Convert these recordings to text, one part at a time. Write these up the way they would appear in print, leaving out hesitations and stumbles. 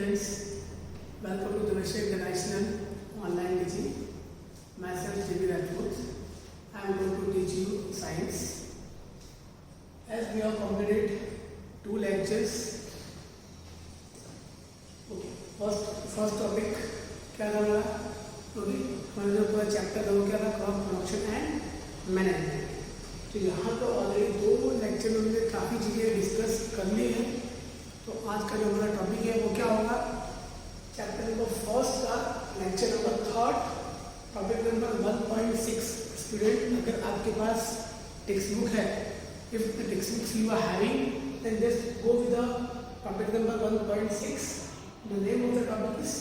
students, welcome to the Vishwa International Online Teaching. Myself J.B. Rajput. I am going to teach you science. As we have completed 2 lectures. Okay. First topic क्या था हमारा? Okay, हमारा जो पूरा chapter था वो क्या था? Crop production and management. तो यहाँ पर ऑलरेडी 2 लेक्चर में हमने काफ़ी चीज़ें डिस्कस कर ली हैं. तो आज का जो हमारा टॉपिक है वो क्या होगा? चैप्टर नंबर 1 का lecture number 3, topic number 1.6. Student, अगर आपके पास टेक्स्ट बुक है, if the text books you are having, then just go with the topic number 1.6. The name of the topic is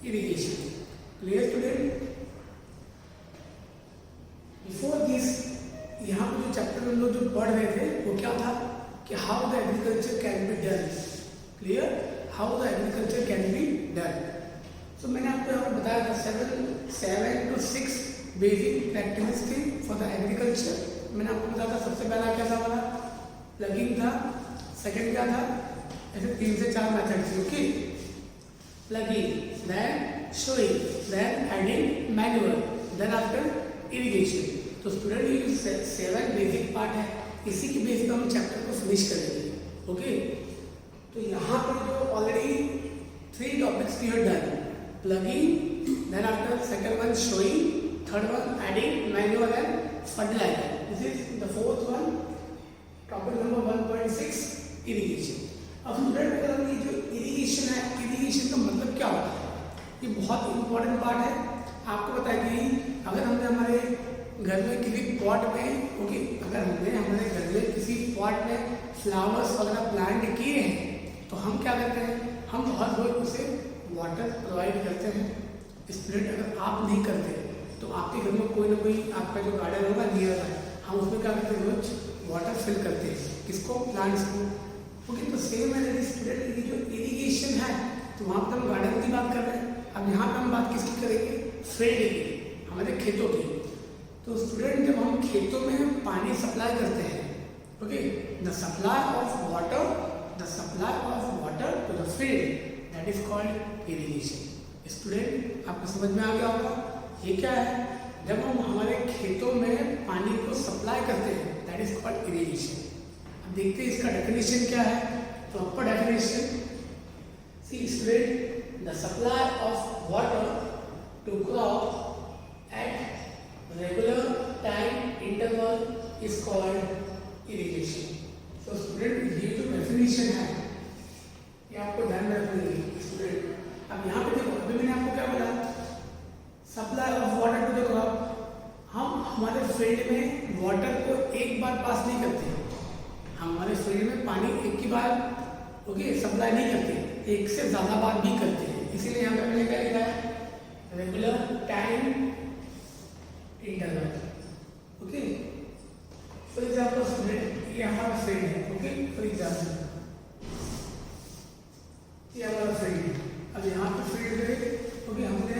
irrigation. Clear student? Before this, यहाँ पर जो chapter हम लोग जो पढ़ रहे थे वो क्या था कि how the agriculture can be done. Clear? How the agriculture can be done. तो मैंने आपको यहाँ पर बताया था 7 to 6 basic practices for the agriculture. मैंने आपको बताया था सबसे पहला क्या था हमारा? प्लगिंग था. सेकंड क्या था? ऐसे 3 से 4 methods. Okay, ploughing, then showing, then adding manual, then after irrigation. तो स्टूडेंट ये 7 बेसिक पार्ट है, इसी की बेस पर हम चैप्टर को फिनिश करेंगे. ओके, तो यहाँ पर जो already 3 topics we have done, ploughing, then after second one sowing, third one adding manual and fertiliser. This is the 4th one, topic number 1.6 irrigation. अब स्टूडेंट अगर हम ये जो इरिगेशन है, इरिगेशन का मतलब क्या होता है? ये बहुत इंपॉर्टेंट पार्ट है. आपको पता है कि अगर हमने हमारे घर में किसी पॉट में, ओके, अगर हमने हमारे घर में किसी पॉट में फ्लावर्स वगैरह प्लांट किए हैं तो हम क्या करते हैं? हम हर रोज उसे वाटर प्रोवाइड करते हैं. स्टूडेंट, अगर आप नहीं करते तो आपके घर में कोई ना कोई आपका जो गार्डन होगा नियर है, हम उसमें क्या करते हैं? रोज वाटर फिल करते हैं. किसको? प्लांट्स को. ओके, तो सेम है स्टूडेंट, ये जो इरिगेशन है तो वहाँ पर हम गार्डन की बात कर रहे हैं. अब यहाँ पर हम बात किसकी करेंगे? फील्ड की, हमारे खेतों की. तो स्टूडेंट, जब हम खेतों में पानी सप्लाई करते हैं, okay, the supply of water to the field, that is called irrigation. Student, आपको समझ में आ गया होगा ये क्या है? जब हम हमारे खेतों में पानी को सप्लाई करते हैं, दैट इज कॉल्ड इरिगेशन. अब देखते हैं इसका डेफिनेशन क्या है. Proper definition, see student, the supply of water to crop at regular time interval is called irrigation. So student, ये जो definition है ये आपको ध्यान में रखनी है स्टूडेंट. अब यहाँ पे देखो, अभी मैंने आपको क्या बोला? Supply of water to the crop. हम हमारे फील्ड में वाटर को एक बार पास नहीं करते. हमारे फील्ड में पानी एक ही बार, ओके, सप्लाई नहीं करते, एक से ज़्यादा बार भी करते हैं. इसीलिए यहाँ पे मैंने क्या लिखा है? Regular time interval. Okay, for example student, ये हमारा फील्ड है. ओके, फॉर एग्जाम्पल ये हमारा फील्ड है. अब यहाँ पे फील्ड में, ओके, हमने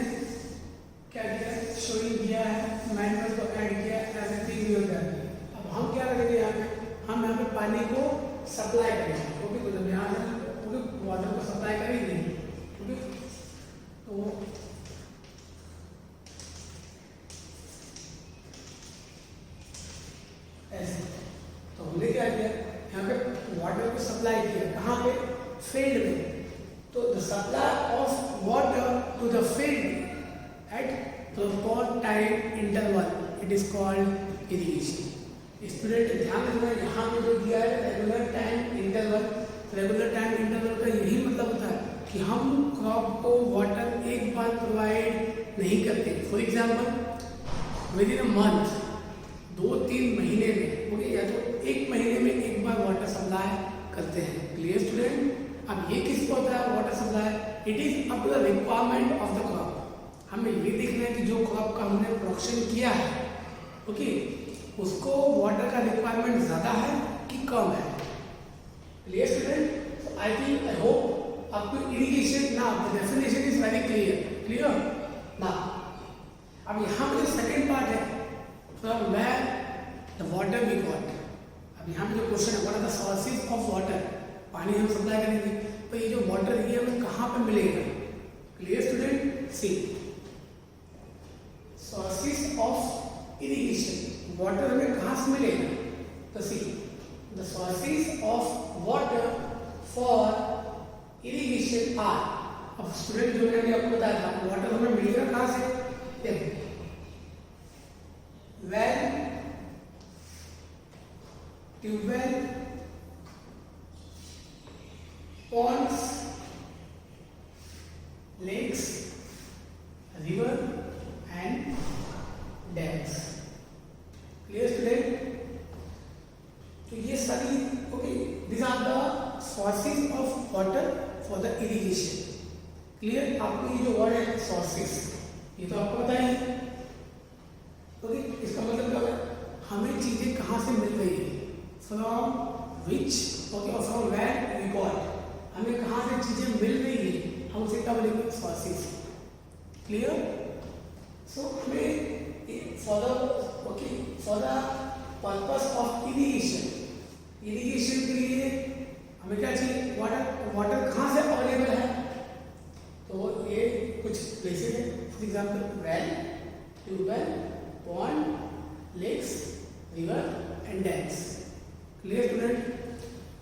क्या किया? शोइंग किया है, मैनुअल को ऐड किया, एवरीथिंग भी होता है. अब हम क्या करेंगे? यहाँ पे हम यहाँ पे पानी को सप्लाई करेंगे. ओके, तो जब यहाँ पे वाटर को सप्लाई करेंगे, ओके, तो ऐसे, तो हमने क्या किया? यहाँ पे वाटर को सप्लाई किया. कहाँ पे? फील्ड में. तो the supply of water to the field at proper time interval, it is called irrigation. Student, ध्यान रखना, यहाँ पे जो दिया है regular time interval, regular time interval का यही मतलब होता है कि हम क्रॉप को वाटर एक बार प्रोवाइड नहीं करते. For example, with in a month, 2-3 महीने में, ओके, या तो 1 महीने में एक बार वाटर सप्लाई करते हैं. Clear student? अब ये किसको होता है water supply? It is up to the requirement of the crop. हमें ये देखना है कि जो क्रॉप का हमने प्रोडक्शन किया है, ओके, उसको वाटर का रिक्वायरमेंट ज़्यादा है कि कम है. Clear student? I think, I hope आपको इरिगेशन ना, the definition is very clear ना. अब यहाँ पे जो सेकेंड पार्ट है, from where the water we got. अब यहाँ पे जो क्वेश्चन है, what are the sources of water? पानी हम सप्लाई करेंगे, तो ये जो वाटर ये हमें कहाँ पे मिलेगा? Clear student? See sources of irrigation, water हमें कहाँ से मिलेगा? तो see the sources of water for irrigation are, अब स्टूडेंट जो मैंने आपको बताया था वाटर हमें मिलेगा कहाँ से? देखो well, tubewell, ponds, lakes, river and dams. Clear student? तो ये सारी okay, these are the sources of water for the irrigation. Clear? आपको ये जो वर्ड है sources, ये तो आपको पता ही है। ओके, इसका मतलब क्या है? हमें चीजें कहाँ से मिल रही है? From which, okay, or from where we got, हमें कहाँ से चीजें मिल रही है, हम उसे क्या बोलेंगे? सोर्सेस। क्लियर? सो हमें for the purpose of irrigation, irrigation के लिए हमें क्या चाहिए? वाटर। वाटर कहाँ से अवेलेबल है? तो ये कुछ प्लेसेस है, for example well, tubewell, pond, lakes, river and dams. Clear student?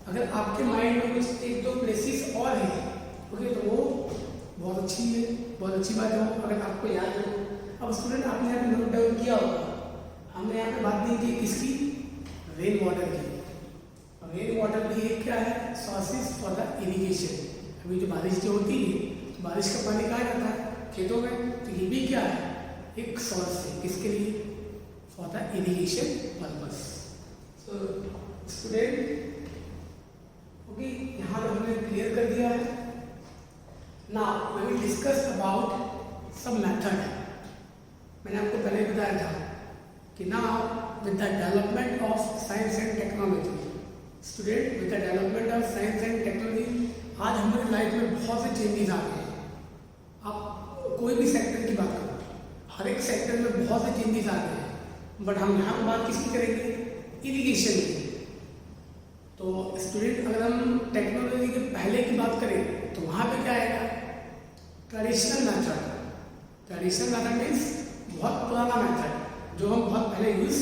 अगर आपके माइंड में कुछ एक दो प्लेसेस और हैं, ओके, तो वो बहुत अच्छी है, बहुत अच्छी बात है, अगर आपको याद हो। अब स्टूडेंट आपने यहाँ पे नोट डाउन किया होगा, हमने यहाँ पे बात नहीं की किसकी? रेन वाटर की। रेन वाटर भी एक क्या है? Sources for the irrigation. अभी जो बारिश जो होती है, तो बारिश का पानी कहाँ जाता है? खेतों में। तो ये भी क्या है? एक सोर्स है, किसके लिए? For the irrigation purpose. So student okay, यहाँ पर हमने क्लियर कर दिया है। Now we will discuss about some method. मैंने आपको पहले बताया था कि now with the development of science and technology, student with the development of science and technology, आज हमारी लाइफ में बहुत से चेंजेस आ गए हैं। आप कोई भी सेक्टर की बात करो, हर एक सेक्टर में बहुत से चेंजेस आ गए हैं, बट हम यहाँ बात किसकी करेंगे? इरिगेशन की। तो स्टूडेंट अगर हम टेक्नोलॉजी के पहले की बात करें तो वहाँ पे क्या आएगा? Traditional method. Traditional method means बहुत पुराना मेथड जो हम बहुत पहले यूज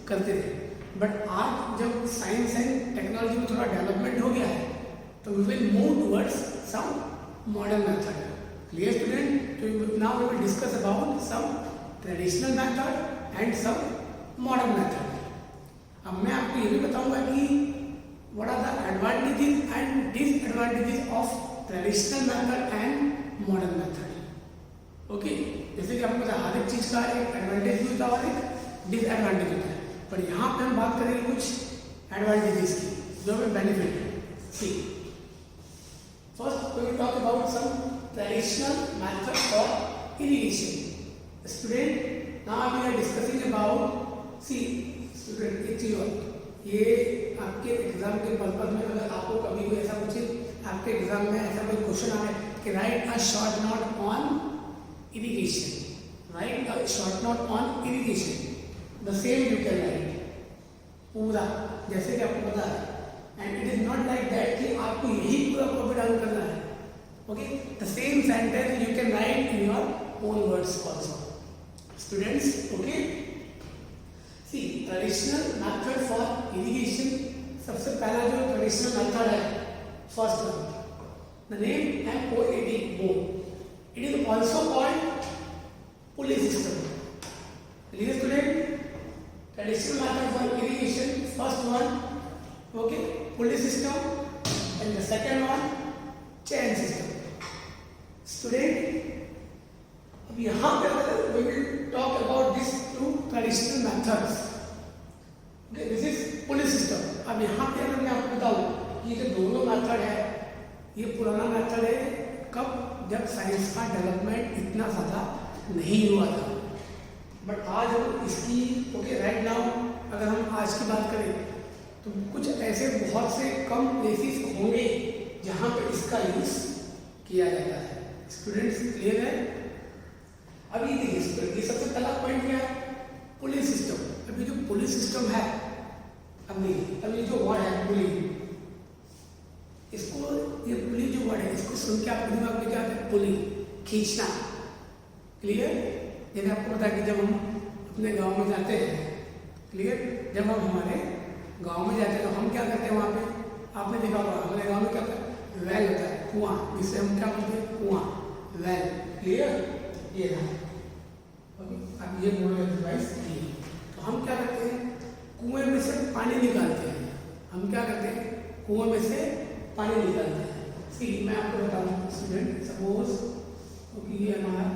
करते थे, बट आज जब साइंस एंड टेक्नोलॉजी में थोड़ा डेवलपमेंट हो गया है तो we will move towards some modern method. Clear student? तो now we will discuss about some traditional method and some modern method. अब मैं आपको ये भी बताऊंगा कि what are the advantages and disadvantages of traditional method and modern method. Okay, जैसे कि आपको पता है हर एक चीज का एक एडवांटेज भी होता है और एक डिसएडवांटेज होता है, पर यहाँ पे हम बात करेंगे कुछ एडवांटेजेस की जो हमें बेनिफिट है। See first we will talk about some traditional method for irrigation. Student now we are discussing about, see student एक चीज और, ये आपके एग्जाम के पर्पज में अगर आपको कभी कोई ऐसा पूछे, आपके एग्जाम में ऐसा कोई क्वेश्चन आ रहा है कि write a short note on irrigation, write a short note on irrigation, the same you can write पूरा, जैसे कि आपको पता है, and it is not like that कि आपको यही पूरा कॉपी डाउन करना है। Okay, the same sentence you can write in your own words also. Students okay, see traditional method for irrigation, सबसे पहला जो ट्रेडिशनल मेथड है, first one, the name MOAD, वो it is also called pulley system. Clear student? Traditional method for irrigation, first one okay pulley system and the second one chain system. Student अब यहाँ पे we will talk about this two traditional methods. Okay, this is pulley system. अब यहाँ पे अगर मैं आपको बताऊँ ये जो दोनों मेथड है ये पुराना मेथड है, कब? जब साइंस का डेवलपमेंट इतना ज़्यादा नहीं हुआ था, बट आज हम इसकी ओके राइट नाउ अगर हम आज की बात करें तो कुछ ऐसे बहुत से कम प्लेसेस होंगे जहाँ पे इसका यूज किया जाता है। स्टूडेंट्स क्लियर है? अभी देखिए ये सबसे पहला पॉइंट क्या है? Police system. अभी जो पुलिस सिस्टम है, अभी जो वर्ड है पुलिस, इसको ये पुली जो वर्ड है इसको सुन के आपके दिमाग में क्या आता है? पुली, खींचना। क्लियर? जैसे आपको पता है कि जब हम अपने गांव में जाते हैं, क्लियर, जब हम हमारे गांव में जाते हैं तो हम क्या करते हैं वहाँ पे? आपने देखा होगा हमारे गांव में क्या होता है? वेल होता है, कुआं, जिससे हम क्या बोलते हैं? कुआं, वेल। क्लियर? ये रहा। अब ये मोडल एक्सरसाइज की। तो हम क्या करते हैं? कुएं में से पानी निकालते हैं। हम क्या करते हैं? कुएं में से पानी निकालते हैं। सी मैं आपको बताऊँ स्टूडेंट, सपोज क्योंकि ये हमारा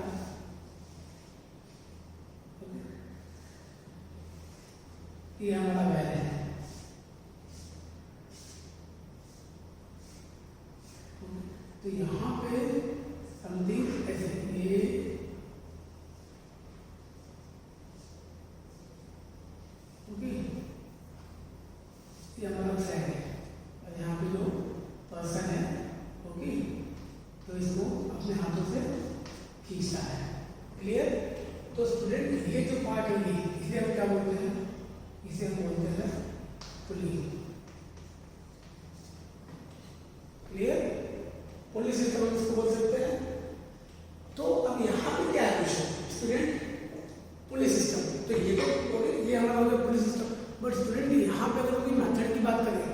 वेल है। तो यहाँ पे समथिंग ऐसे ये हमारा फ्रेंड है और यहाँ पे जो पर्सन है, ओके, तो इसको अपने हाथों से खींचता है। क्लियर? तो स्टूडेंट ये जो पार्ट है इसे हम क्या बोलते हैं? इसे हम बोलते हैं पुली। क्लियर? पुली सिस्टम हम इसको बोल सकते हैं। तो अब यहाँ पे क्या है क्वेश्चन स्टूडेंट? पुली सिस्टम। तो ये हमारा हो गया पुली सिस्टम। बट स्टूडेंट यहाँ पे अगर कोई मेथड की बात करें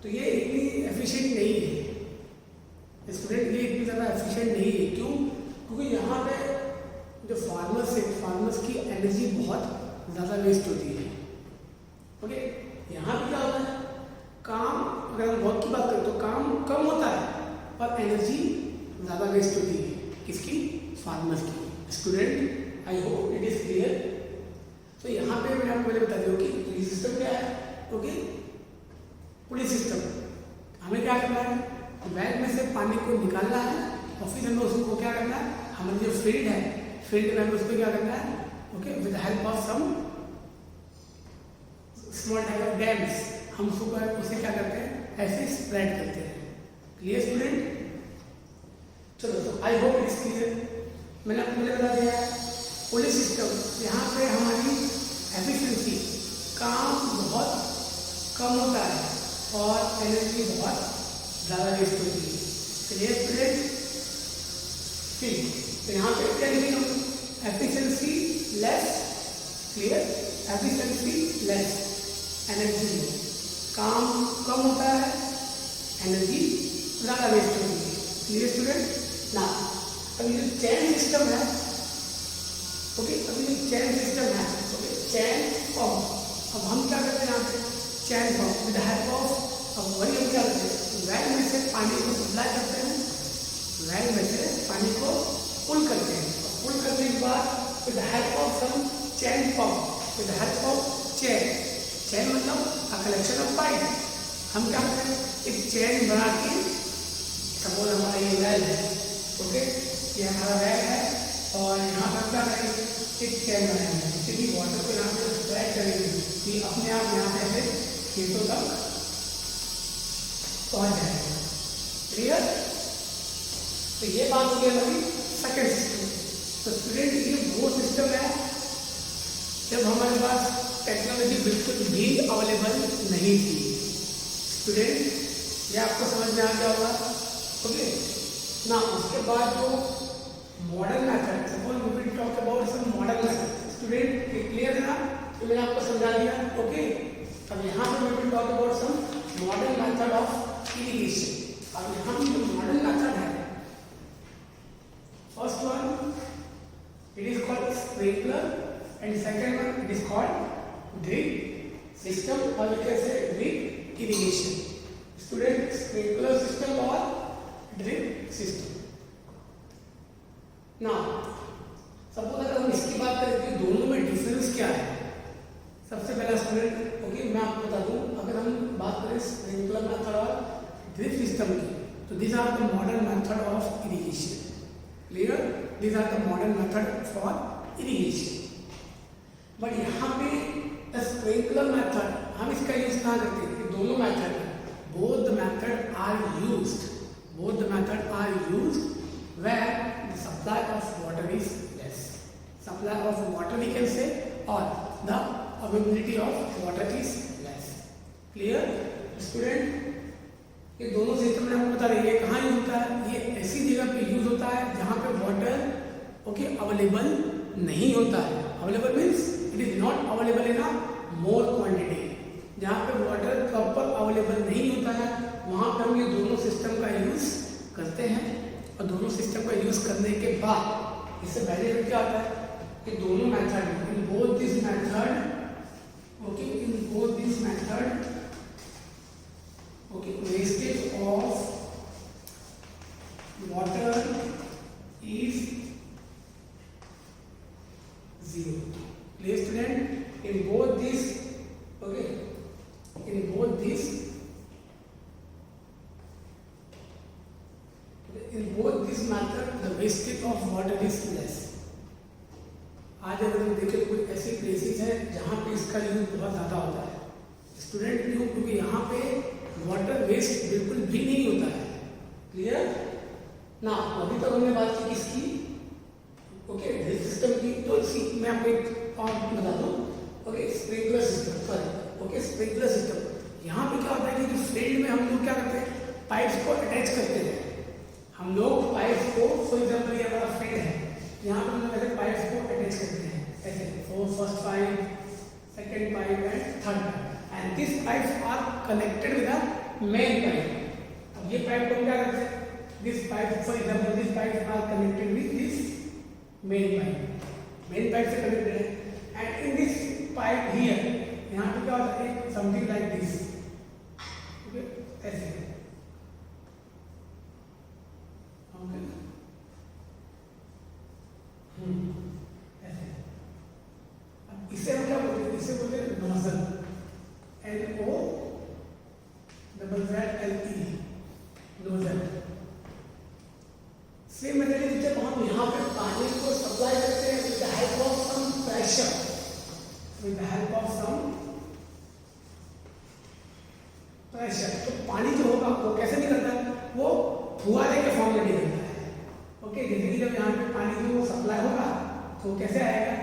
तो ये इतनी एफिशिएंट नहीं है। स्टूडेंट ये इतनी ज़्यादा एफिशिएंट नहीं है। क्यों? क्योंकि यहाँ पे जो फार्मर्स है, फार्मर्स की एनर्जी बहुत ज़्यादा वेस्ट होती है। ओके, यहाँ पे क्या होता है? काम, अगर हम वर्क की बात करें तो काम कम होता है और एनर्जी ज़्यादा वेस्ट होती है। किसकी? फार्मर्स की। Student I hope it is clear. तो यहाँ पे मैंने आपको पहले बता दिया कि पुलिस सिस्टम क्या है? ओके, पुलिस सिस्टम हमें क्या करना है? बैग में से पानी को निकालना है और फिर हमें उसको क्या करना है? हमारी जो फील्ड है, फील्ड में हमें उसको क्या करना है? Okay, with help of some small type of dams हम उसे क्या करते हैं? ऐसे स्प्रेड करते हैं। Clear student? चलो, तो I hope it is clear. मैंने आपको पहले बता दिया पुलिस सिस्टम, यहाँ पे हमारी एफिशिएंसी, काम बहुत कम होता है और एनर्जी बहुत ज़्यादा वेस्ट होती है। Clear student? ठीक, तो यहाँ पे क्या लिखेंगे हम? Efficiency less. Clear? Efficiency less, energy low. काम कम होता है, एनर्जी ज़्यादा वेस्ट होती है। Clear student? ना अब ये जो चैन सिस्टम है, ओके, अभी जो चैन सिस्टम है, ओके, चैन पंप, अब हम क्या करते हैं यहाँ पे? चैन पंप विद हेल्प ऑफ, अब वही हम क्या करते हैं? वेल में से पानी को सप्लाई करते हैं, वेल में से पानी को पुल करते हैं। पुल करने के बाद with help of some chain pump, with help of chain, chain मतलब अ कलेक्शन ऑफ पाइप, हम क्या करते हैं? एक चैन बना के, सपोज हमारा ये वेल है, ओके, ये हमारा वेल है और यहाँ पर क्या करेंगे? एक चैन बनाएंगे, जिससे कि वाटर को यहाँ पे स्प्रेड करेंगे कि अपने आप यहाँ पे खेतों तक पहुँच जाएगा। क्लियर? तो ये बात हो गई हमारी सेकेंड सिस्टम। तो स्टूडेंट ये वो सिस्टम है जब हमारे पास टेक्नोलॉजी बिल्कुल भी अवेलेबल नहीं थी। स्टूडेंट ये आपको समझ में आ गया होगा। ओके ना, उसके बाद जो modern method, suppose we will talk about some modern method. Student ये क्लियर है ना? तो मैंने आपको समझा दिया। ओके, अब यहाँ पे we will talk about some modern method of irrigation. अब यहाँ पे जो मॉडर्न मेथड है, first one it is called sprinkler and second one it is called drip system और you can say drip irrigation. Student sprinkler system और drip system. ना suppose अगर हम इसकी बात करें कि दोनों में डिफरेंस क्या है, सबसे पहला स्टूडेंट ओके मैं आपको बता दूं, अगर हम बात करें स्प्रिंकलर मेथड और ड्रिप सिस्टम की, तो these are the modern method of irrigation. Clear? These are the modern method for irrigation. But यहाँ पे स्प्रिंकलर मेथड हम इसका यूज कहाँ करते हैं? दोनों method both the method are used. Both the method are used where the supply of water is less. Supply of water we can say, or the availability of water is less. Clear, student? ये दोनों system में आपको बता रही है कहाँ use होता है, ये ऐसी जगह पे यूज होता है जहाँ पे वाटर ओके अवेलेबल नहीं होता है। Available means it is not available in a more quantity. जहाँ पे वाटर प्रॉपर अवेलेबल नहीं होता है वहाँ पे हम ये दोनों सिस्टम का यूज करते हैं। और दोनों सिस्टम का यूज करने के बाद इससे बेनिफिट क्या होता है कि दोनों method in both this method okay in both this method okay wastage of water is zero. Clear student? In both this okay in both this method the wastage of water is less. आज अगर हम देखें कोई ऐसी places है जहाँ पे इसका यूज बहुत ज़्यादा होता है स्टूडेंट क्यों, क्योंकि यहाँ पे वाटर वेस्ट बिल्कुल भी नहीं होता है। क्लियर ना? अभी तक हमने बात की किसकी, ओके ड्रिप सिस्टम की। तो इसी मैं आपको एक और बता दूं, okay sprinkler system, sorry okay sprinkler system. यहाँ पे क्या होता है कि जो फील्ड में हम लोग क्या करते हैं पाइप्स को अटैच करते हैं। हम लोग पाइप्स को फॉर एग्जाम्पल ये हमारा फील्ड है, यहाँ पर हम लोग ऐसे पाइप्स को अटैच करते हैं ऐसे, first pipe, second pipe and third pipe. And these pipes are connected with the main pipe. अब ये पाइप को क्या करते हैं, this pipe for example these pipes are connected with this main pipe, main pipe से connected है। And in this pipe here यहाँ पे क्या होता है something like this, okay ऐसे okay ऐसे। अब इससे हम क्या बोलते हैं, इससे बोलते हैं nozzle, NO double ZLE nozzle. Same method जब हम यहाँ पे पानी को सप्लाई करते हैं with the help of some pressure, with the help of some pressure, तो पानी जो होगा वो कैसे निकलता है, वो फुहारे के फॉर्म में निकलता है। ओके जैसे कि जब यहाँ पे पानी जो सप्लाई होगा तो कैसे आएगा,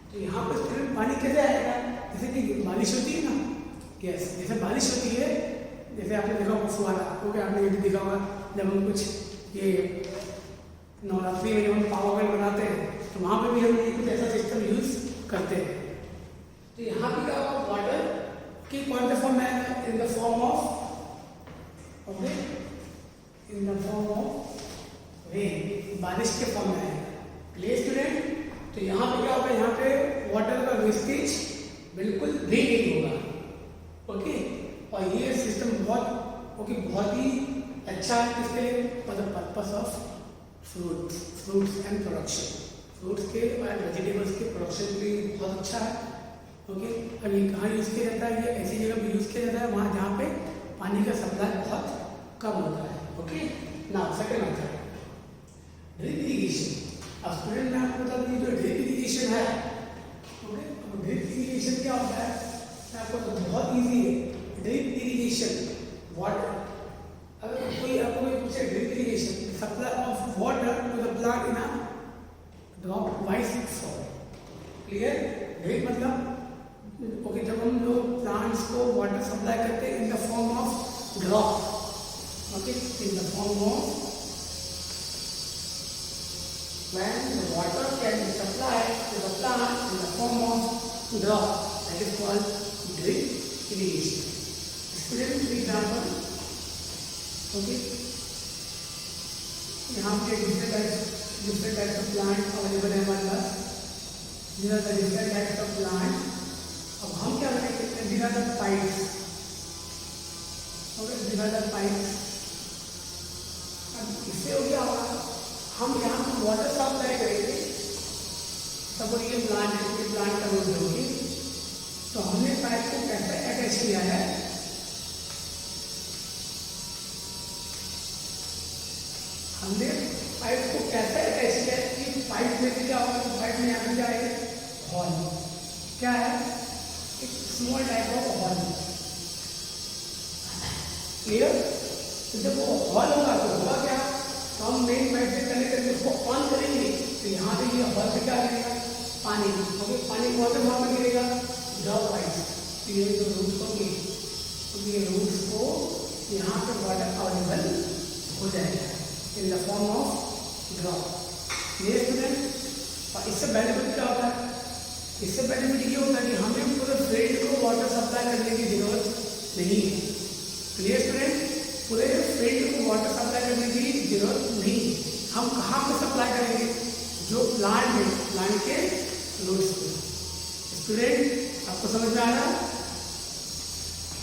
तो यहाँ पर स्टूडेंट पानी कैसे आएगा, जैसे कि बारिश होती है ना, यस जैसे बारिश होती है, जैसे आपने देखा होगा फुहारा, ओके आपने ये भी देखा होगा जब हम कुछ ये नवरात्रि में जब हम पावागढ़ बनाते हैं तो वहाँ पे भी हम ये कुछ ऐसा सिस्टम यूज करते हैं। तो यहाँ पे क्या होगा वाटर की कौन सा फॉर्म है, इन the form of okay in the form of rain, बारिश के फॉर्म में आएगा। Clear student? तो यहाँ पे क्या होगा, यहाँ पे वाटर का वेस्टेज बिल्कुल भी नहीं होगा। ओके और ये सिस्टम बहुत ही अच्छा है किसके लिए, for the purpose of fruits and production, fruits के और वेजिटेबल्स के प्रोडक्शन के लिए बहुत अच्छा है। ओके अब ये कहाँ यूज़ किया जाता है, ये ऐसी जगह पे यूज़ किया जाता है वहाँ जहाँ पे पानी का सप्लाई बहुत कम होता है। Okay now second method drip irrigation. अब स्टूडेंट मैं आपको बता दूँ जो ड्रिप इरिगेशन है, ओके अब ड्रिप इरिगेशन क्या होता है, मैं आपको तो बहुत इजी है। ड्रिप इरिगेशन वाटर, अगर कोई आपको पूछे drip irrigation supply of water to the plant in a drop wise form. Clear? Drip मतलब ओके जब हम लोग प्लांट्स को वाटर सप्लाई करते हैं in the form of drop, okay in the form of when the water can be supplied to the plant in the form of drop, that is called drip irrigation. Student for example, okay, यहाँ पे different types of plant available है हमारे पास। These are the different types of plant. अब हम क्या करेंगे, these are the pipes, okay, these are the pipes। अब इससे हो गया होगा हम यहाँ पे वाटर सप्लाई करेंगे, सपोज ये प्लांट है, ये प्लांट का रोड होगी, तो हमने पाइप को कैसे अटैच किया है, हमने पाइप को कैसे अटैच किया है कि पाइप में क्या होगा, पाइप में यहाँ पे क्या है हॉल, क्या है एक small type of hall. Clear? तो जब वो हॉल होगा तो होगा क्या, तो हम मेन पाइप से कनेक्ट करके उसको ऑन करेंगे तो यहाँ पे ये हॉल पे क्या गिरेगा, पानी, ओके, पानी वहाँ पे गिरेगा ड्रॉप वाइज, तो ये जो रूट्स होंगे तो ये रूट्स को यहाँ पे वाटर अवेलेबल हो जाएगा इन द फॉर्म ऑफ ड्रॉप। ये स्टूडेंट, और इससे बेनिफिट क्या होता है, इससे बेनिफिट ये होता है कि हमें पूरे फील्ड को वाटर सप्लाई करने की जरूरत नहीं है। क्लियर स्टूडेंट, पूरे फील्ड को वाटर सप्लाई करने की जरूरत नहीं है। हम कहाँ पे सप्लाई करेंगे, जो प्लांट है, प्लांट के रूट्स पे। स्टूडेंट आपको समझ में आ रहा है?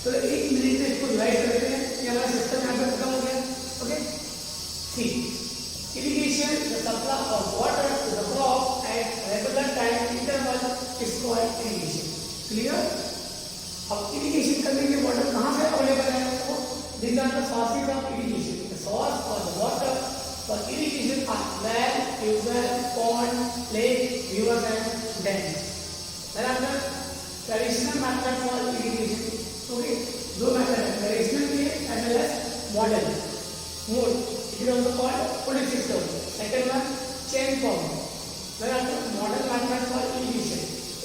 तो 1 मिनट में इसको डिवाइड करते हैं, ये हमारा सिस्टम यहाँ पर खत्म हो गया। ओके, ठीक। Irrigation, the supply of water to the crop at regular time interval is called irrigation. Clear? अब irrigation करने के वाटर कहाँ से अवेलेबल है आपको? These are the sources of irrigation. The source for the water for irrigation are well, tubewell, pond, lake, rivers and dams. Thereafter, traditional method for irrigation. Okay, दो method है, traditional के as well as modern. Mode. It is also called pulley system. Second one, chain pump. Thereafter, modern method for irrigation,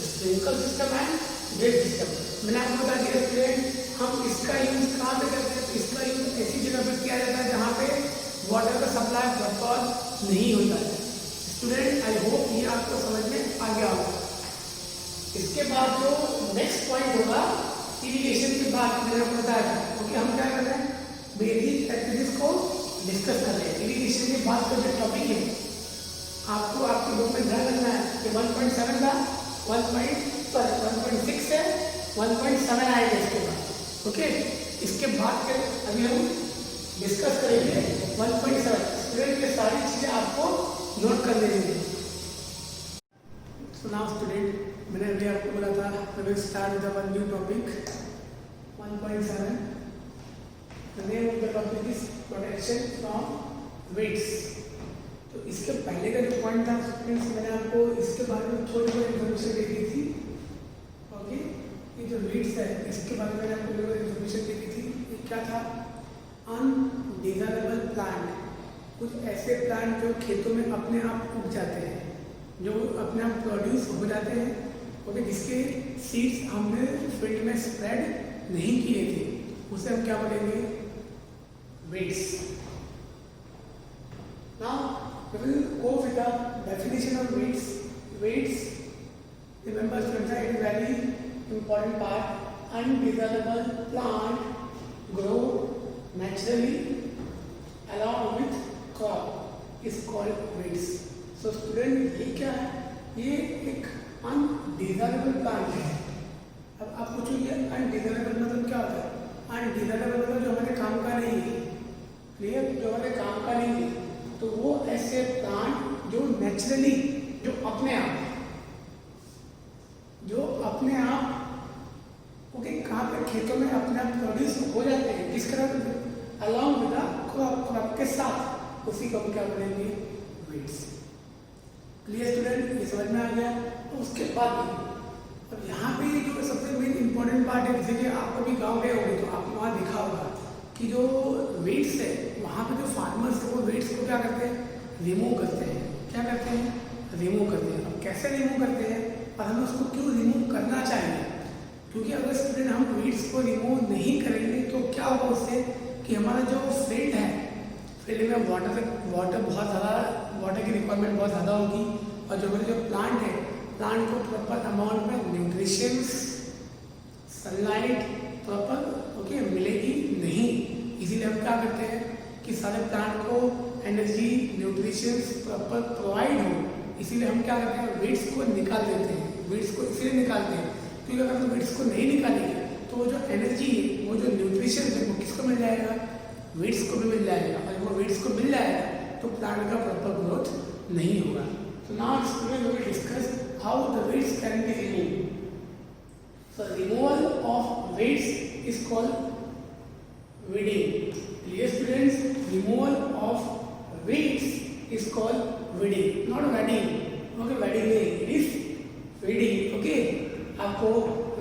sprinkler system and drip system. मैंने आपको बता दिया student, हम इसका use कहाँ पे करते हैं, तो इसका यूज ऐसी जगह पे किया जाता है जहाँ पे वाटर का सप्लाई प्रॉपर नहीं होता है। स्टूडेंट, आई होप ये आपको समझ में आ गया होगा। इसके बाद जो नेक्स्ट पॉइंट होगा, इरिगेशन के बाद मैंने आपको बताया था, क्योंकि हम क्या कर रहे हैं, बेसिक एक्टिविटीज को डिस्कस कर रहे हैं। इरिगेशन के बाद का जो टॉपिक है, आपको आपके बुक में ध्यान रखना है कि 1.7 था, 1.6 है, 1.7 आएगा इसके बाद। ओके, इसके बाद के अभी हम डिस्कस करेंगे 1.7। स्टूडेंट, ये सारी चीज़ें आपको नोट कर लेनी है। सो नाउ स्टूडेंट, मैंने अभी आपको बोला था we will start with one new topic 1.7। The name of the topic is protection from weeds. तो इसके पहले का जो पॉइंट था स्टूडेंट्स, मैंने आपको इसके बारे में थोड़ी बहुत इन्फॉर्मेशन दे दी थी। ओके, ये जो weeds है इसके बारे में मैंने आपको थोड़ी इन्फॉर्मेशन दे दी थी। ये क्या था, अनडिजायरेबल प्लांट, कुछ ऐसे प्लांट जो खेतों में अपने आप उग जाते हैं, जो अपने आप प्रोड्यूस हो जाते हैं, ओके, जिसके सीड्स हमने फील्ड में स्प्रेड नहीं किए थे, उसे हम क्या बोलेंगे, weeds. Now we will go with the definition of weeds. Weeds, remember students, it is very important part. Undesirable plant grow naturally along with crop is called weeds. So student, ये क्या है, ये एक अनडिजायरेबल प्लांट है। अब आप पूछोगे undesirable मतलब क्या होता है? अनडिजायरेबल मतलब जो हमारे काम का नहीं है। क्लियर, जो हमारे काम का नहीं है, तो वो ऐसे प्लांट जो नेचुरली, जो अपने आप ओके, कहाँ पे, खेतों में अपने आप प्रोड्यूस हो जाते हैं, किस तरह से, अलॉन्ग विद द क्रॉप के साथ, उसी को हम क्या बोलेंगे, वीड्स। क्लियर स्टूडेंट, ये समझ में आ गया। तो उसके बाद अब यहाँ पे जो सबसे मेन इंपॉर्टेंट पार्ट है, जैसे कि आप कभी गाँव गए होंगे तो आपको वहाँ देखा होगा कि जो वेट्स है, वहाँ पे जो फार्मर्स है वो वेट्स को क्या करते हैं, रिमूव करते हैं। क्या करते हैं, रिमूव करते हैं। अब कैसे रिमूव करते हैं और हमें उसको क्यों रिमूव करना चाहिए, क्योंकि अगर स्टूडेंट हम वेट्स को रिमूव नहीं करेंगे तो क्या होगा उससे कि हमारा जो फील्ड है, फील्ड में वाटर बहुत ज़्यादा, वाटर की रिक्वायरमेंट बहुत ज़्यादा होगी, और जो हमारे जो प्लांट है, प्लांट को प्रॉपर अमाउंट में न्यूट्रिशंस, सनलाइट प्रॉपर ओके मिलेगी नहीं। इसीलिए हम क्या करते हैं कि सारे प्लांट को एनर्जी, न्यूट्रिशंस प्रॉपर प्रोवाइड हो, इसीलिए हम क्या करते हैं, वेट्स को निकाल देते हैं। वेट्स को इसलिए निकालते हैं क्योंकि अगर हम वेट्स को नहीं निकालेंगे तो वो जो एनर्जी है, वो जो न्यूट्रिशन है, वो किसको मिल जाएगा, वेट्स को भी मिल जाएगा, और जब वो वेट्स को मिल जाएगा तो प्लांट का प्रॉपर ग्रोथ नहीं होगा। तो now student we will discuss how the weeds can be removed. So removal of weeds is called weeding. Clear students? Removal of weeds is called weeding, not wedding. Okay, wedding नहीं, it is weeding. Okay, आपको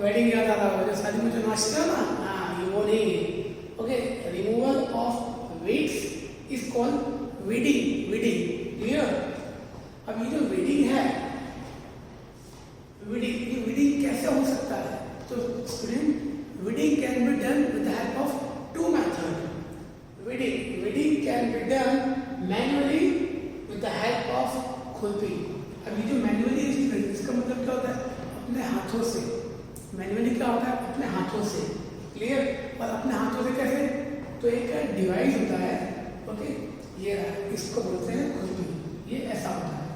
wedding याद आ रहा होगा, जो शादी में जो नाचते हो ना, हाँ, ये वो नहीं है। Okay, removal of weeds is called weeding. Weeding. Clear? अब ये जो वीडिंग है, ये वीडिंग कैसे हो सकता है? तो student, weeding can be done with the help of two method. Weeding can be done manually with the help of khurpi. अब ये जो मैनुअली इसका मतलब क्या होता है? अपने हाथों से. मैनुअली क्या होता है? अपने हाथों से. क्लियर? और अपने हाथों से कैसे? तो एक डिवाइस होता है, ओके, ये इसको बोलते हैं खुरपी. ये ऐसा होता है,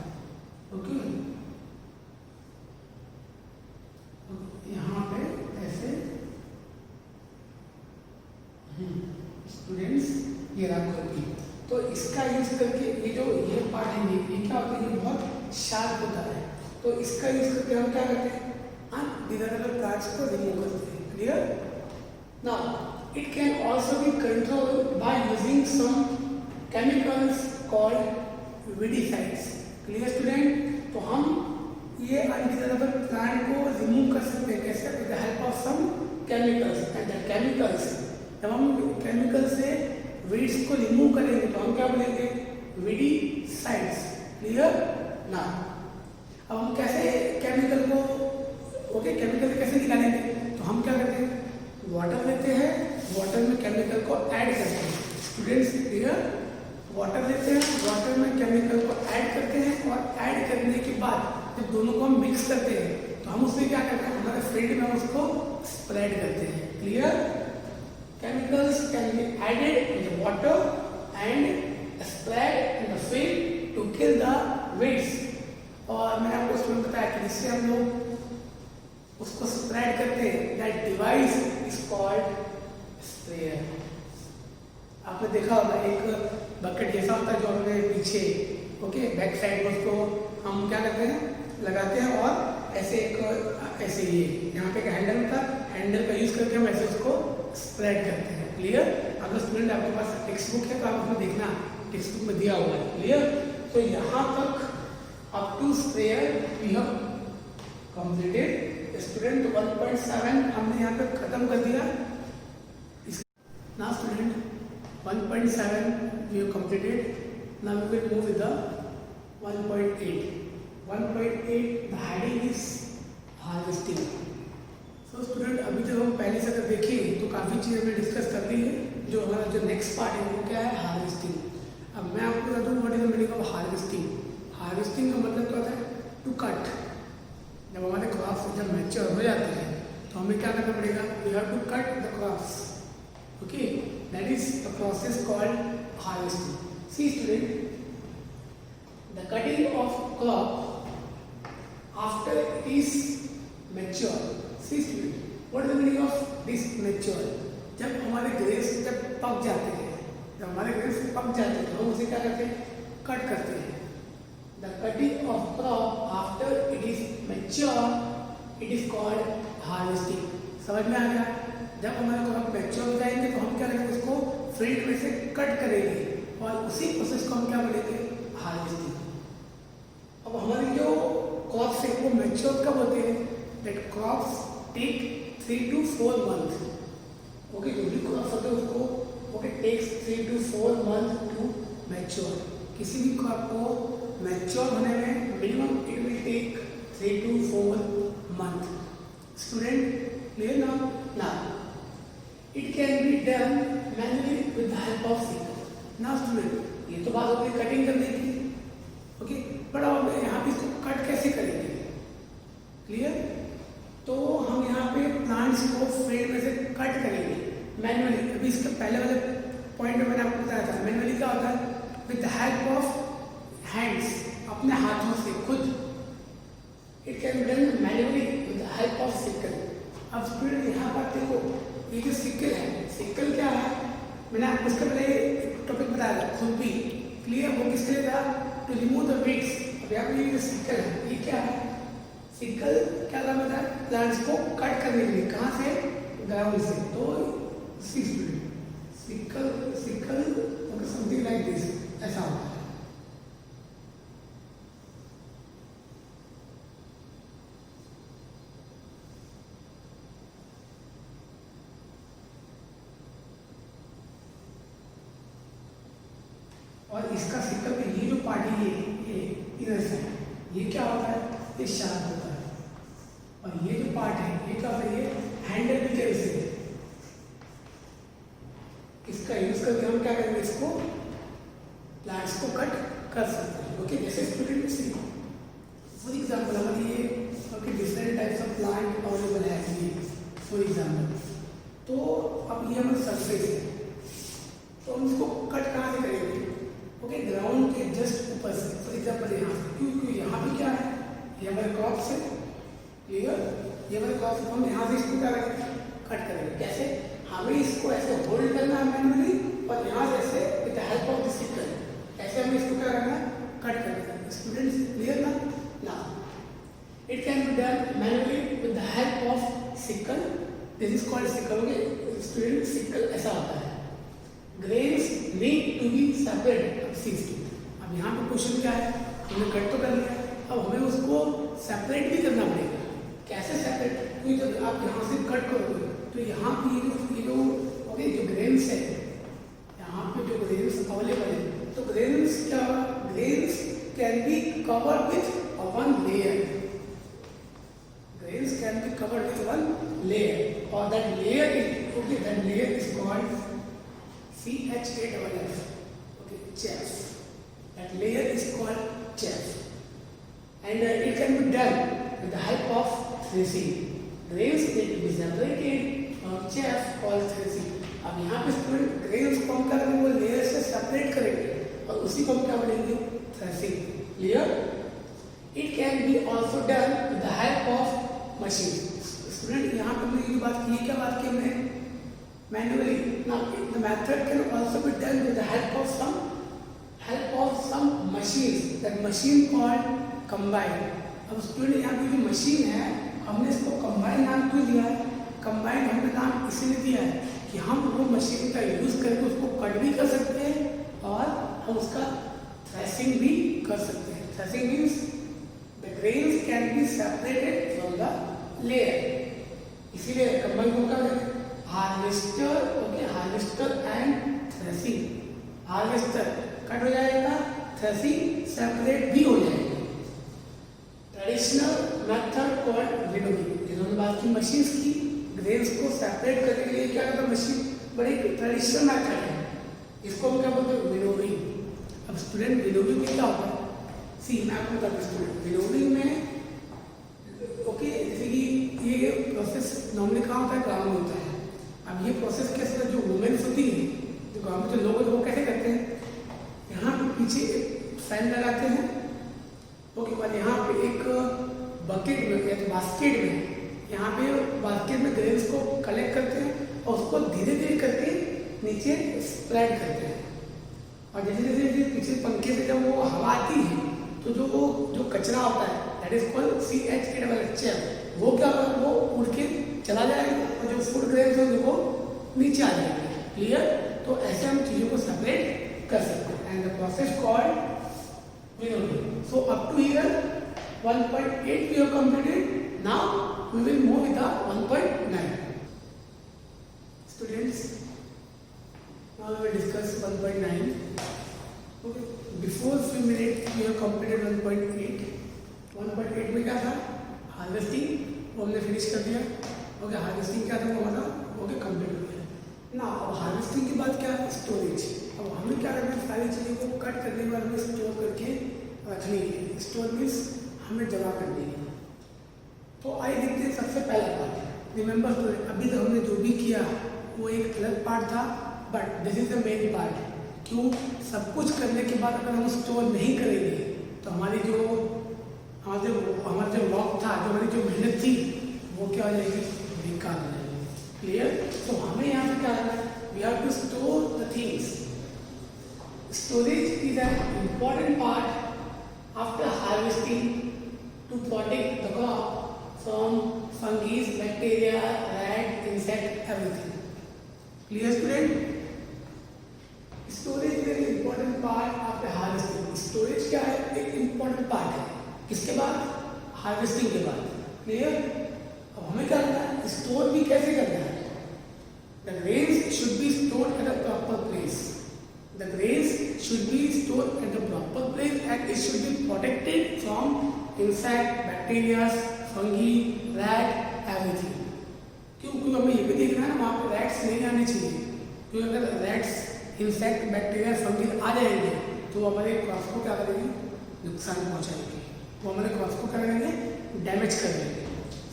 ओके, यहाँ पे ऐसे. स्टूडेंट्स, ये रहा खुरपी. तो इसका यूज करके ये पार्ट है, ये क्या होता है? ये बहुत शार्प होता है. तो इसका यूज करके हम क्या करते हैं? डिजाइनर पार्ट्स को रिमूव करते हैं. Clear? Now it can also be controlled by using some chemicals called weedicides. Clear student? तो हम ये अनडिजाइरेबल प्लांट को रिमूव कर सकते हैं. कैसे? With the help of some chemicals. And the chemicals, जब हम केमिकल से वीड्स को रिमूव करेंगे तो हम क्या बोलेंगे? वीडिसाइड्स. क्लियर? ना अब हम कैसे केमिकल को, ओके, केमिकल कैसे निकालेंगे? तो हम क्या करते हैं? वाटर लेते हैं, वाटर में केमिकल को ऐड करते हैं. Students, clear? वाटर लेते हैं, वाटर में केमिकल को ऐड करते हैं और ऐड करने के बाद जब दोनों को हम मिक्स करते हैं तो हम उसमें क्या करते हैं? हमारे फील्ड में उसको स्प्रेड करते हैं. Clear? Chemicals can be added in the water and spread in the field to kill the weeds. और मैंने आपको उसमें बताया कि जिससे हम लोग उसको स्प्रेड करते हैं, that device is called sprayer. आपने देखा होगा एक बकेट जैसा होता है जो हमने पीछे, ओके, बैक साइड में उसको हम क्या करते हैं? लगाते हैं और ऐसे ऐसे ये यहाँ पे एक हैंडल होता है, हैंडल का यूज करके हम ऐसे उसको स्प्रेड करते हैं. क्लियर? अगर स्टूडेंट आपके पास टेक्स्ट बुक है तो आप उसमें देखना, टेक्स्ट बुक में दिया हुआ है. क्लियर? तो यहाँ तक up to sprayer we have completed. Student 1.7 हमने यहाँ पे खत्म कर दिया. Now student 1.7 we have completed. Now we will move with the 1.8. 1.8 the heading is harvesting. So student, अभी जब हम पहले से अगर देखें तो काफ़ी चीज़ हमने डिस्कस कर ली है. जो हमारा जो नेक्स्ट पार्ट है वो क्या है? हार्वेस्टिंग. अब मैं आपको बता दूँ what is the meaning of harvesting. Harvesting का मतलब क्या होता है? To cut. जब हमारे क्रॉप्स जब मैच्योर हो जाते हैं तो हमें क्या करना पड़ेगा? We have to cut the crops. Okay, that is the process called harvesting. See student, the cutting of crop after it is mature. See student, what is the meaning of this mature? जब हमारे grapes जब पक जाते हैं, जब हमारे grapes पक जाते हैं तो हम उसे क्या करते हैं? कट करते हैं. The cutting of crop after it is mature, it is called harvesting. समझ में आ गया? जब हमारे क्रॉप मैच्योर हो जाएंगे तो हम क्या करेंगे? उसको फील्ड में से कट करेंगे और उसी प्रोसेस को हम क्या बोलेंगे? हार्वेस्टिंग. अब हमारी जो क्रॉप्स है वो मैच्योर कब होते हैं? That crops take 3 to 4 months. Okay, जो भी क्रॉप्स होते हैं उसको okay takes 3 to 4 months to mature. किसी भी क्रॉप को मैच्योर होने में minimum it will take 3 to 4 months. Student, clear now? Now it can be done manually with the help of sickle. Now student, ये तो बात हो गई कटिंग करने की, ओके, बट अब यहाँ पे इसको कट कैसे करेंगे? क्लियर? तो हम यहाँ पे प्लांट्स को फील्ड में से कट करेंगे मैनुअली. अभी इसके पहले वाले पॉइंट में मैंने आपको बताया था मैनुअली क्या होता है? With the help of hands, अपने हाथों से खुद. It can be done manually with the help of sickle. अब स्टूडेंट यहाँ पर देखो, ये जो सिक्कल है, सिक्कल क्या है? मैंने आपको उसके पहले टॉपिक बताया था खुरपी. क्लियर? वो किसके लिए था? To remove the weeds. अब यहाँ पे ये जो सिक्कल है ये क्या है? सिक्कल क्या काम होता है? प्लांट्स को कट करने के लिए. कहाँ से? ग्राउंड से. तो sickle sickle something like this, ऐसा होता है. और इसका सिक्कल का ये जो पार्ट है ये इधर साइड। ये क्या होता है, ये शार्प होता है, और ये जो पार्ट है ये क्या होता है, ये हैंडल भी कैसे है, इसका यूज करके हम क्या करेंगे, इसको प्लांट्स को कट कर सकते हैं। ओके, जैसे स्टूडेंट सी फॉर एग्जाम्पल हमारे ये okay different types of plant available है ये फॉर एग्जाम्पल। तो अब ये हमारे सरफेस है, तो हम इसको कट कहाँ से करेंगे, ओके ग्राउंड के जस्ट ऊपर से, फॉर एग्जाम्पल यहाँ से, क्योंकि यहाँ पे क्या है, ये हमारे क्रॉप से, क्लियर, ये हमारे क्रॉप से, हम यहाँ से इसको क्या करेंगे, कट करेंगे। कैसे, हमें इसको ऐसे होल्ड करना है मैनुअली, और यहाँ से ऐसे with the help of the sickle ऐसे हमें इसको क्या करना है, कट करना है। स्टूडेंट्स क्लियर ना? Now it can be done manually with the help of sickle, this is called sickle. Okay student, sickle ऐसा होता है, grains need to be separated. अब यहाँ पे क्वेश्चन क्या है, हमने कट तो कर लिया, अब हमें उसको सेपरेट भी करना पड़ेगा। कैसे सेपरेट, क्योंकि जब आप यहाँ से कट करोगे तो यहाँ पे ये जो ओके जो ग्रेन्स है, यहाँ पे जो ग्रेन्स अवेलेबल है, तो ग्रेन्स क्या, grains can be covered with one layer, grains can be covered with one layer, और that layer is okay, that layer is called CHAFF, okay, chaff. That layer is called chaff, and it can be done with the help of threshing. Grains need to be separated from chaff called threshing. अब यहाँ पे student grains को हम करेंगे, वो layer से separate करेंगे, और उसी को हम क्या बोलेंगे, threshing. Clear? It can be also done with the help of machine. Student यहाँ पे हमने ये बात की, क्या बात की हमने, manually. Now the method can also be done with the help of some machines, that machine called combine. अब स्टूडेंट यहाँ पे जो मशीन है, हमने इसको कंबाइन नाम क्यों दिया है, कंबाइन हमने नाम इसलिए दिया है कि हम वो मशीन का यूज करके उसको कट भी कर सकते हैं, और हम उसका थ्रेशिंग भी कर सकते हैं। Threshing means the grains can be separated from the layer, इसीलिए कंबाइन को क्या कहते हैं, harvester. Okay, harvester and threshing, harvester cut हो जाएगा, थ्रेशिंग सेपरेट भी हो जाएगा। ट्रेडिशनल मेथड कॉल्ड विनोविंग, जिन्होंने बात की मशीन्स की, ग्रेन्स को सेपरेट करने के लिए क्या करता है मशीन, बड़ी ट्रेडिशनल मेथड है, इसको हम क्या बोलते हैं, विनोविंग। अब स्टूडेंट विनोविंग में क्या होता है, सी मैं आपको बताता हूँ स्टूडेंट, विनोविंग में ओके जैसे कि ये प्रोसेस नॉर्मली कहाँ होता है, गाँव में होता है। अब ये प्रोसेस कैसे, जो वुमेन्स होती है, जो गाँव में जो लोग हैं, वो कैसे करते हैं, यहाँ पे पीछे एक फैन लगाते हैं, ओके, और यहाँ पे एक बकेट में या तो बास्केट में, यहाँ पे बास्केट में ग्रेन्स को कलेक्ट करते हैं, और उसको धीरे धीरे करके नीचे स्प्रेड करते हैं, और जैसे जैसे पीछे पंखे से जब वो हवा आती है, तो जो कचरा होता है, दैट इज कॉल्ड CHAFF, वो क्या होगा, वो उड़ के चला जाएगा, और जो फूड ग्रेन्स होंगे वो नीचे आ जाएंगे। क्लियर? तो ऐसे हम चीज़ों को सेपरेट कर सकते हैं, and the process called winnowing. So up to here 1.8 we have completed. Now we will move with the 1.9. Students, now we will discuss 1.9. Okay, before few minutes we have completed 1.8. 1.8 में क्या था, harvesting, वो हमने finish कर दिया। Okay, harvesting क्या था वो हमारा, ओके कंप्लीट हो गया ना। अब हार्वेस्टिंग के बाद क्या, स्टोरेज। अब हमें क्या करना है, सारी चीज़ों को कट करने के बाद हमें स्टोर करके रखनी है। स्टोर मीन्स हमें जमा करनी है। तो आइए देखते हैं सबसे पहला पार्ट। रिमेंबर स्टोरेज, अभी तक हमने जो भी किया वो एक अलग पार्ट था, but this is the main part. क्यों, सब कुछ करने के बाद अगर हम स्टोर नहीं करेंगे तो हमारा जो वर्क था, जो हमारी जो मेहनत थी, वो क्या हो जाएगी, बेकार हो जाएगी। क्लियर? तो हमें यहाँ पे क्या करना है, we have to store the things. Storage is an important part after harvesting to protect the crop from fungi, bacteria, rat, insect, everything. Clear student? Storage is an important part after harvesting. Storage क्या है, एक important part है, किसके बाद, harvesting के बाद। Clear? अब हमें क्या करना है, स्टोर भी कैसे करना है। The grains should be stored at a proper place. The grains should be stored at the proper place and it should be protected from insect, bacteria, fungi, rat, everything. क्योंकि हमें ये भी देखना है ना वहाँ पे रैट्स नहीं आने चाहिए, क्योंकि अगर रैट्स, इंसेक्ट, बैक्टीरिया, फंगी आ जाएंगे तो हमारे क्रॉप्स को क्या करेंगे, नुकसान पहुँचाएंगे, वो हमारे क्रॉप्स को क्या करेंगे, डैमेज कर देंगे.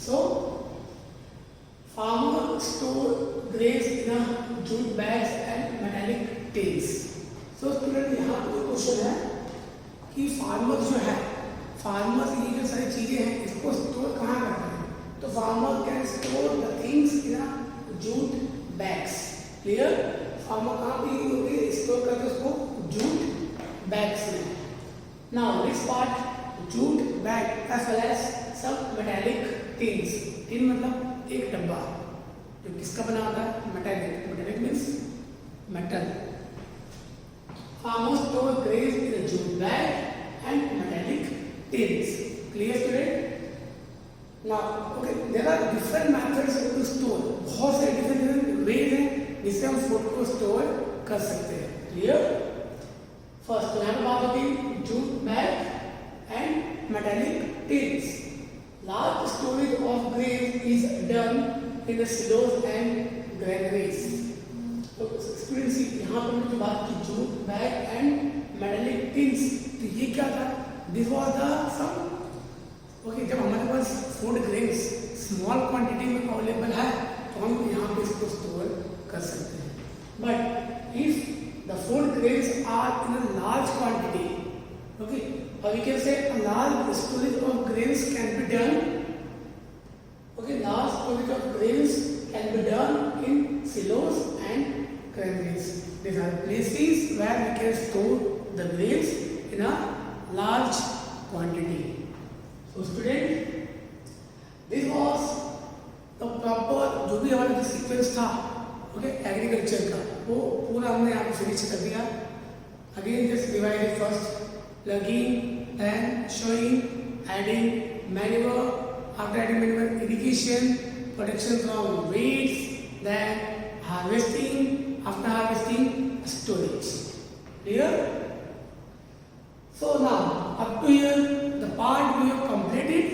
So farmer store grains in a jute bags and metallic tins. So student यहाँ पे क्वेश्चन है कि फार्मर जो है, फार्मर ये जो सारी चीज़ें हैं इसको स्टोर कहाँ करते हैं, तो farmer can store the things in a jute bags. Clear. Farmer कहाँ पे यूज होती है, स्टोर करते हैं उसको जूट बैग्स में. Now next part, jute bag as well as some metallic tins. Tin मतलब एक डब्बा जो किसका बना होता है, metallic. Metallic means metal. Farmer store grains in a jute bag and metallic tins. Clear student. Now, okay, there are different methods to store. बहुत से different ways हैं जिससे हम फूड को स्टोर कर सकते हैं. क्लियर. फर्स्ट तो यहाँ पे बात होगी jute bag and metallic tins. Large storage of grain is done in the silos and granaries. तो स्टूडेंट्स यहाँ पर जो बात की jute bag and metallic tins, तो ये क्या था, this was the some okay. जब हमारे पास फूड ग्रेन्स स्मॉल क्वांटिटी में अवेलेबल है तो हम यहाँ पे इसको स्टोर कर सकते हैं. But if the food grains are in a large quantity, okay, और we can say a large storage of grains can be done. Okay, large storage of grains can be done in silos and granaries. These are places where we can store the grains in a large quantity. So student, this was the proper जो भी हमारा sequence था, okay, agriculture का, वो पूरा हमने यहाँ पे फिनिश कर दिया. Again just divide first ploughing, then sowing, adding manure, after adding manure irrigation, protection from weeds, then harvesting, after harvesting storage. Clear? So now up to here the part we have completed.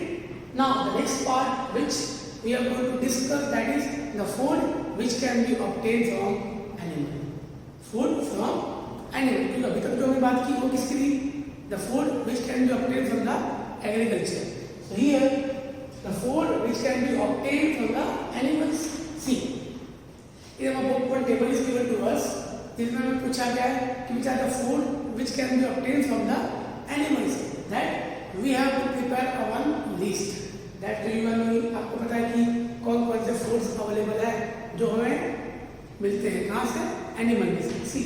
Now the next part which we are going to discuss, that is the food which can be obtained from animal. Food from animal. क्योंकि अभी तक जो हमने बात की वो किसकी थी, the food which can be obtained from the agriculture. So here the food which can be obtained from the animals. See, in our book one table is given to us, जिसमें हमें पूछा गया है कि which are the food which can be obtained from the animals. That we have to prepare one list. That do you know, आपको पता है कि कौन कौन से फूड्स अवेलेबल है जो हमें मिलते हैं कहाँ से, एनिमल में से. See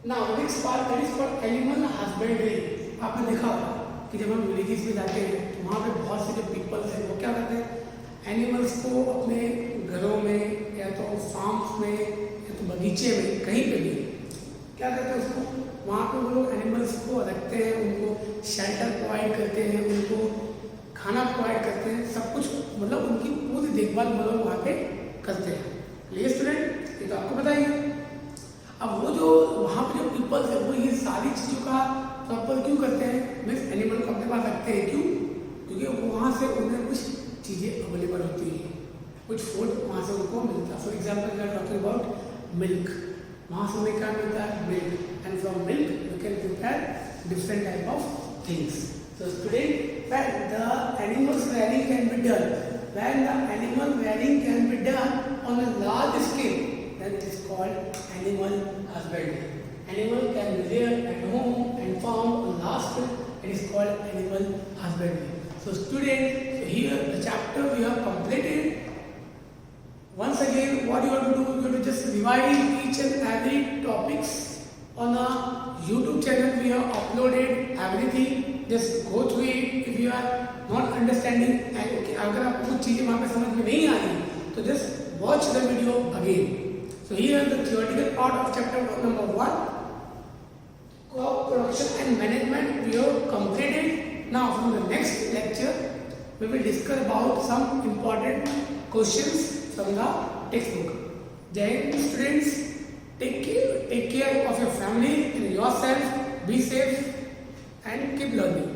now next part that is for animal husbandry. आपने देखा होगा कि जब हम विलेजेस में जाते हैं तो वहाँ पे बहुत से जो पीपल्स हैं वो क्या करते हैं, एनिमल्स को अपने घरों में या तो फार्म्स में या तो बगीचे में कहीं पे भी क्या करते हैं, उसको वहाँ पे वो लोग एनिमल्स को रखते हैं, उनको शेल्टर प्रोवाइड करते हैं, उनको खाना प्रोवाइड करते हैं, सब कुछ मतलब उनकी पूरी देखभाल वो लोग वहाँ पे करते हैं. लिए स्टूडेंट, ये तो आपको पता ही है. अब वो जो वहाँ पे जो पीपल्स है वो ये सारी चीज़ों का प्रॉपर क्यों करते हैं, मीन्स एनिमल को अपने पास रखते हैं. क्यों? क्योंकि वहाँ से उन्हें कुछ चीज़ें अवेलेबल होती हैं, कुछ फूड वहाँ से उनको मिलता है. For example we are talking about milk. वहाँ से हमें क्या मिलता है, milk. And from milk you can prepare different type of things. So student, when the animals rearing can be done, when the animal rearing can be done on a large scale, then it is called animal husbandry. Animal can be reared at home and farm on large scale, it is called animal husbandry. So student, so here the chapter we have completed. Once again, what you have to do, you have to just revise each and every topics on a YouTube channel. We have uploaded everything. Just go through it. If you are not understanding, and okay, अगर आपको कुछ चीजें वहाँ पे समझ में नहीं आ रही, तो just watch the video again. So here the theoretical part of chapter number 1, crop production and management, we have completed. Now from the next lecture, we will discuss about some important questions from the textbook. Jai Hind students. take care of your family and yourself. Be safe and keep learning.